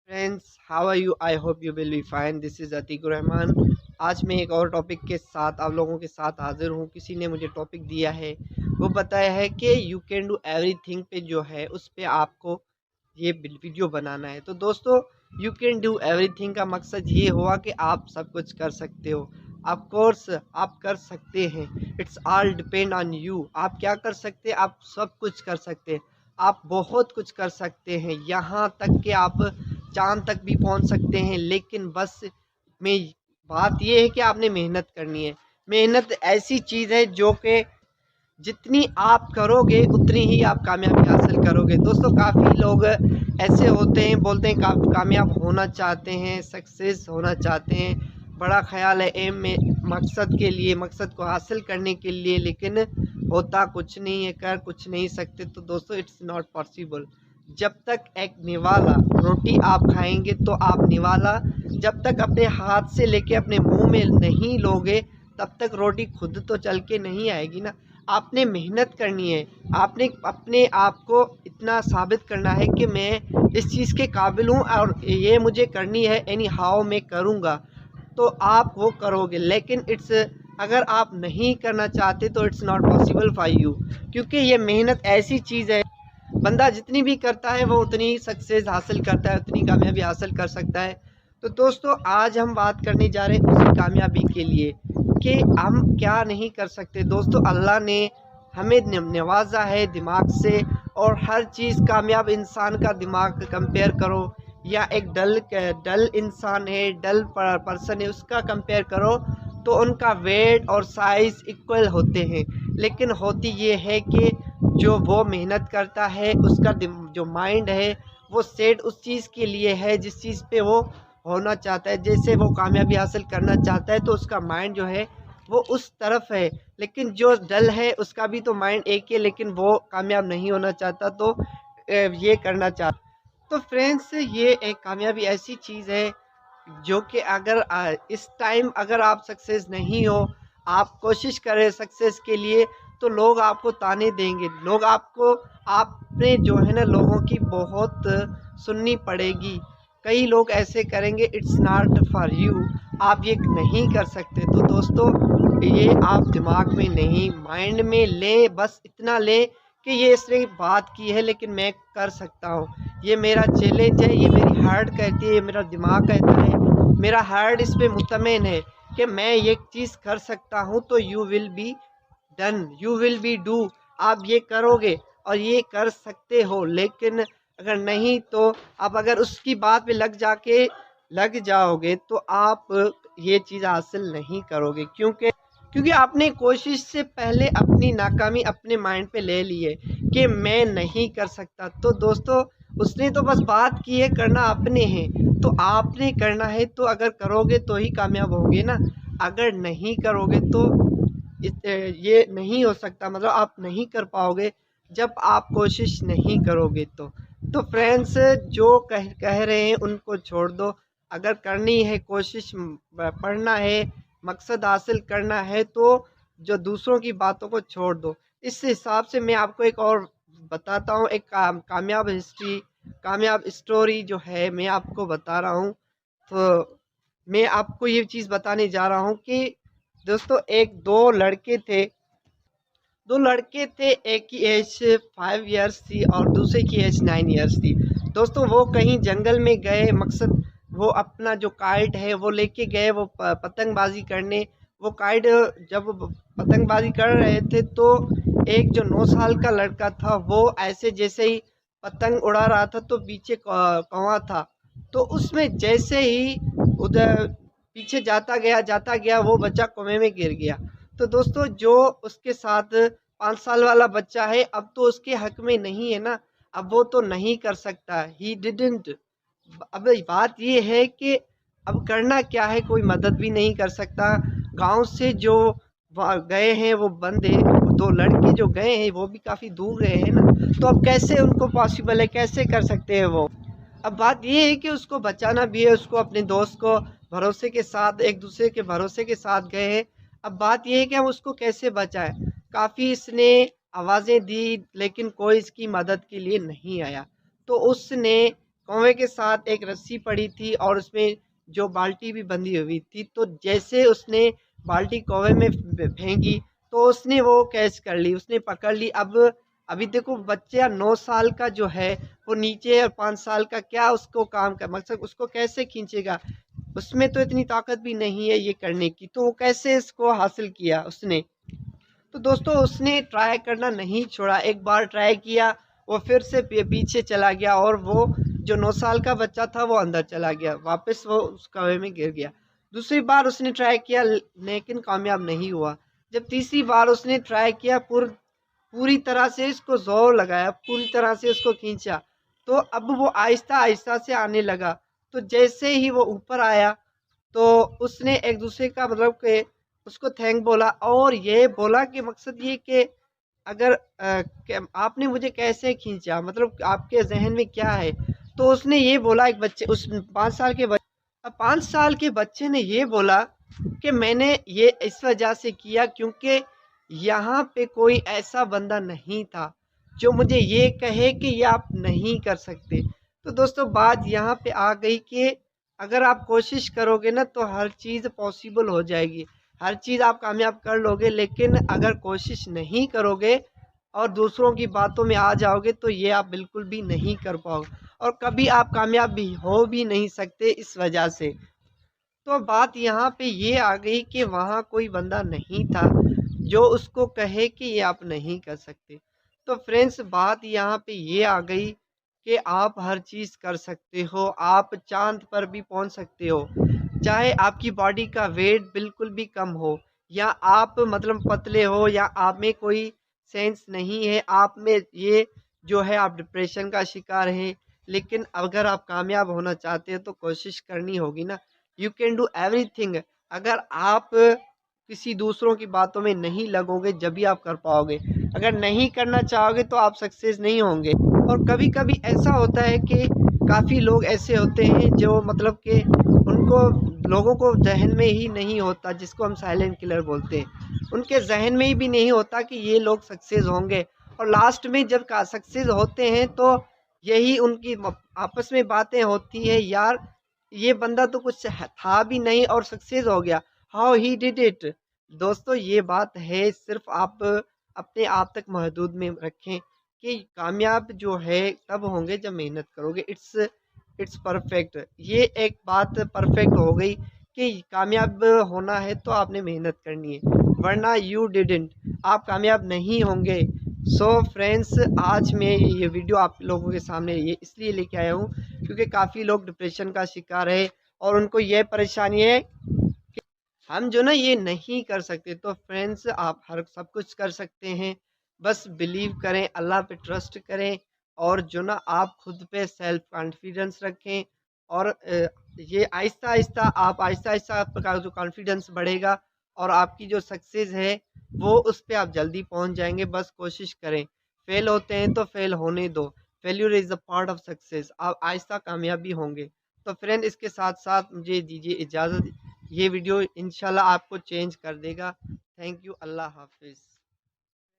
Friends, how are you? I hope you will be fine. This is Atiqur Rahman. आज मैं एक और टॉपिक के साथ आप लोगों के साथ हाजिर हूँ। किसी ने मुझे टॉपिक दिया है, वो बताया है कि यू कैन डू एवरीथिंग पे जो है उस पे आपको ये वीडियो बनाना है। तो दोस्तों, यू कैन डू एवरीथिंग का मकसद ये हुआ कि आप सब कुछ कर सकते हो। ऑफ कोर्स आप कर सकते हैं। It's all depend on you. आप क्या कर सकते हैं? आप सब कुछ कर सकते हैं। आप बहुत कुछ कर सकते हैं, यहाँ तक कि आप चाँद तक भी पहुँच सकते हैं। लेकिन बस में बात ये है कि आपने मेहनत करनी है। मेहनत ऐसी चीज़ है जो कि जितनी आप करोगे उतनी ही आप कामयाबी हासिल करोगे। दोस्तों, काफ़ी लोग ऐसे होते हैं, बोलते हैं कामयाब होना चाहते हैं, सक्सेस होना चाहते हैं, बड़ा ख्याल है एम में, मकसद के लिए, मकसद को हासिल करने के लिए, लेकिन होता कुछ नहीं है, कर कुछ नहीं सकते। तो दोस्तों, इट्स नॉट पॉसिबल। जब तक एक निवाला रोटी आप खाएंगे तो आप निवाला जब तक अपने हाथ से लेके अपने मुंह में नहीं लोगे, तब तक रोटी खुद तो चल के नहीं आएगी ना। आपने मेहनत करनी है। आपने अपने आप को इतना साबित करना है कि मैं इस चीज़ के काबिल हूँ और ये मुझे करनी है, एनी हाउ मैं करूँगा। तो आप वो करोगे। लेकिन अगर आप नहीं करना चाहते तो it's not possible for you, क्योंकि ये मेहनत ऐसी चीज़ है, बंदा जितनी भी करता है वो उतनी सक्सेस हासिल करता है, उतनी कामयाबी हासिल कर सकता है। तो दोस्तों, आज हम बात करने जा रहे हैं उसी कामयाबी के लिए कि हम क्या नहीं कर सकते। दोस्तों, अल्लाह ने हमें नवाजा है दिमाग से, और हर चीज़ कामयाब इंसान का दिमाग कंपेयर करो या एक डल इंसान है, डल पर्सन है, उसका कंपेयर करो, तो उनका वेट और साइज़ इक्वल होते हैं। लेकिन होती ये है कि जो वो मेहनत करता है उसका जो माइंड है वो सेट उस चीज़ के लिए है जिस चीज़ पे वो होना चाहता है। जैसे वो कामयाबी हासिल करना चाहता है तो उसका माइंड जो है वो उस तरफ है। लेकिन जो डल है उसका भी तो माइंड एक ही है, लेकिन वो कामयाब नहीं होना चाहता, तो ये करना चाहता। तो फ्रेंड्स, ये एक कामयाबी ऐसी चीज़ है जो कि अगर इस टाइम अगर आप सक्सेस नहीं हो, आप कोशिश करें सक्सेस के लिए, तो लोग आपको ताने देंगे। लोग आपको, आपने जो है ना, लोगों की बहुत सुननी पड़ेगी। कई लोग ऐसे करेंगे, इट्स नॉट फॉर यू, आप ये नहीं कर सकते। तो दोस्तों, ये आप दिमाग में नहीं, माइंड में लें, बस इतना लें कि ये इसने बात की है लेकिन मैं कर सकता हूँ। ये मेरा चैलेंज है, ये मेरी हार्ट कहती है, ये मेरा दिमाग कहता है, मेरा हार्ट इस पे मुतमिन है कि मैं ये चीज़ कर सकता हूँ। तो you will be done, you will B do. आप ये करोगे और ये कर सकते हो। लेकिन अगर नहीं, तो आप अगर उसकी बात पे लग जाओगे तो आप ये चीज़ हासिल नहीं करोगे, क्योंकि क्योंकि आपने कोशिश से पहले अपनी नाकामी अपने माइंड पे ले ली है कि मैं नहीं कर सकता। तो दोस्तों, उसने तो बस बात की है, करना आपने है, तो आपने करना है। तो अगर करोगे तो ही कामयाब होगे ना। अगर नहीं करोगे तो ये नहीं हो सकता, मतलब आप नहीं कर पाओगे जब आप कोशिश नहीं करोगे। तो फ्रेंड्स, जो कह रहे हैं उनको छोड़ दो। अगर करनी है कोशिश, पढ़ना है, मकसद हासिल करना है, तो जो दूसरों की बातों को छोड़ दो। इस हिसाब से मैं आपको एक और बताता हूँ, एक कामयाब हिस्ट्री, कामयाब स्टोरी जो है मैं आपको बता रहा हूँ। तो मैं आपको ये चीज़ बताने जा रहा हूँ कि दोस्तों, दो लड़के थे, एक की एज 5 इयर्स थी और दूसरे की एज 9 इयर्स थी। दोस्तों, वो कहीं जंगल में गए, मकसद वो अपना जो काइट है वो लेके गए, वो पतंगबाजी करने। वो काइट जब वो पतंगबाजी कर रहे थे, तो एक जो 9 साल का लड़का था वो ऐसे जैसे ही पतंग उड़ा रहा था तो पीछे कौवा था, तो उसमें जैसे ही उधर पीछे जाता गया वो बच्चा कुएं में गिर गया। तो दोस्तों, जो उसके साथ 5 साल वाला बच्चा है, अब तो उसके हक में नहीं है ना, अब वो तो नहीं कर सकता, ही डिडंट। अब बात ये है कि अब करना क्या है, कोई मदद भी नहीं कर सकता। गांव से जो गए हैं वो बंदे, दो लड़के जो गए हैं वो भी काफ़ी दूर गए हैं ना, तो अब कैसे उनको पॉसिबल है, कैसे कर सकते हैं वो। अब बात ये है कि उसको बचाना भी है, उसको अपने दोस्त को भरोसे के साथ, एक दूसरे के भरोसे के साथ गए हैं। अब बात ये है कि हम उसको कैसे बचाएं। काफ़ी इसने आवाज़ें दी लेकिन कोई इसकी मदद के लिए नहीं आया। तो उसने कौवे के साथ एक रस्सी पड़ी थी और उसमें जो बाल्टी भी बंधी हुई थी। तो जैसे उसने बाल्टी कौवे में फेंकी तो उसने वो कैच कर ली, उसने पकड़ ली। अब अभी देखो बच्चा 9 साल का जो है वो नीचे, और 5 साल का क्या उसको काम का मकसद, उसको कैसे खींचेगा? उसमें तो इतनी ताकत भी नहीं है ये करने की, तो वो कैसे इसको हासिल किया उसने? तो दोस्तों उसने ट्राई करना नहीं छोड़ा, एक बार ट्राई किया, वो फिर से पीछे चला गया और वो जो 9 साल का बच्चा था वो अंदर चला गया, वापस वो उस कुएं में गिर गया। दूसरी बार उसने ट्राई किया लेकिन कामयाब नहीं हुआ। जब तीसरी बार उसने ट्राई किया, पूरी तरह से इसको जोर लगाया, पूरी तरह से उसको खींचा, तो अब वो आहिस्ता आहिस्ता से आने लगा। तो जैसे ही वो ऊपर आया तो उसने एक दूसरे का मतलब के उसको थैंक बोला और ये बोला कि मकसद ये कि अगर आपने मुझे कैसे खींचा, मतलब आपके जहन में क्या है? तो उसने ये बोला, एक बच्चे उस 5 साल के बच्चे, 5 साल के बच्चे ने ये बोला कि मैंने ये इस वजह से किया क्योंकि यहाँ पे कोई ऐसा बंदा नहीं था जो मुझे ये कहे कि ये आप नहीं कर सकते। तो दोस्तों बात यहाँ पे आ गई कि अगर आप कोशिश करोगे ना तो हर चीज़ पॉसिबल हो जाएगी, हर चीज़ आप कामयाब कर लोगे। लेकिन अगर कोशिश नहीं करोगे और दूसरों की बातों में आ जाओगे तो ये आप बिल्कुल भी नहीं कर पाओगे और कभी आप कामयाब भी हो भी नहीं सकते इस वजह से। तो बात यहाँ पे ये आ गई कि वहाँ कोई बंदा नहीं था जो उसको कहे कि ये आप नहीं कर सकते। तो फ्रेंड्स बात यहाँ पे ये आ गई कि आप हर चीज़ कर सकते हो, आप चाँद पर भी पहुँच सकते हो। चाहे आपकी बॉडी का वेट बिल्कुल भी कम हो या आप मतलब पतले हो या आप में कोई सेंस नहीं है, आप में ये जो है आप डिप्रेशन का शिकार हैं। लेकिन अगर आप कामयाब होना चाहते हो तो कोशिश करनी होगी ना। You can do everything. अगर आप किसी दूसरों की बातों में नहीं लगोगे जब भी आप कर पाओगे, अगर नहीं करना चाहोगे तो आप सक्सेस नहीं होंगे। और कभी कभी ऐसा होता है कि काफ़ी लोग ऐसे होते हैं जो मतलब कि उनको लोगों को जहन में ही नहीं होता, जिसको हम साइलेंट किलर बोलते हैं, उनके जहन में ही भी नहीं होता कि ये लोग सक्सेस होंगे। और लास्ट में जब सक्सेस होते हैं तो यही उनकी आपस में बातें होती है, यार ये बंदा तो कुछ था भी नहीं और सक्सेस हो गया, हाउ ही डिड इट। दोस्तों ये बात है, सिर्फ आप अपने आप तक महदूद में रखें कि कामयाब जो है तब होंगे जब मेहनत करोगे। इट्स परफेक्ट, ये एक बात परफेक्ट हो गई कि कामयाब होना है तो आपने मेहनत करनी है, वरना यू डिडंट, आप कामयाब नहीं होंगे। सो फ्रेंड्स आज मैं ये वीडियो आप लोगों के सामने ये इसलिए लेके आया हूँ क्योंकि काफ़ी लोग डिप्रेशन का शिकार है और उनको ये परेशानी है कि हम जो ना ये नहीं कर सकते। तो फ्रेंड्स आप हर सब कुछ कर सकते हैं, बस बिलीव करें, अल्लाह पे ट्रस्ट करें और जो ना आप खुद पे सेल्फ कॉन्फिडेंस रखें। और ये आहिस्ता आहिस्ता आपका जो कॉन्फिडेंस बढ़ेगा और आपकी जो सक्सेस है वो उस पे आप जल्दी पहुंच जाएंगे। बस कोशिश करें, फेल होते हैं तो फेल होने दो, failure is a part of success, आप आहिस्ता कामयाब भी होंगे। तो फ्रेंड इसके साथ साथ मुझे दीजिए इजाज़त, ये वीडियो इंशाल्लाह आपको चेंज कर देगा। थैंक यू, अल्लाह हाफिज़।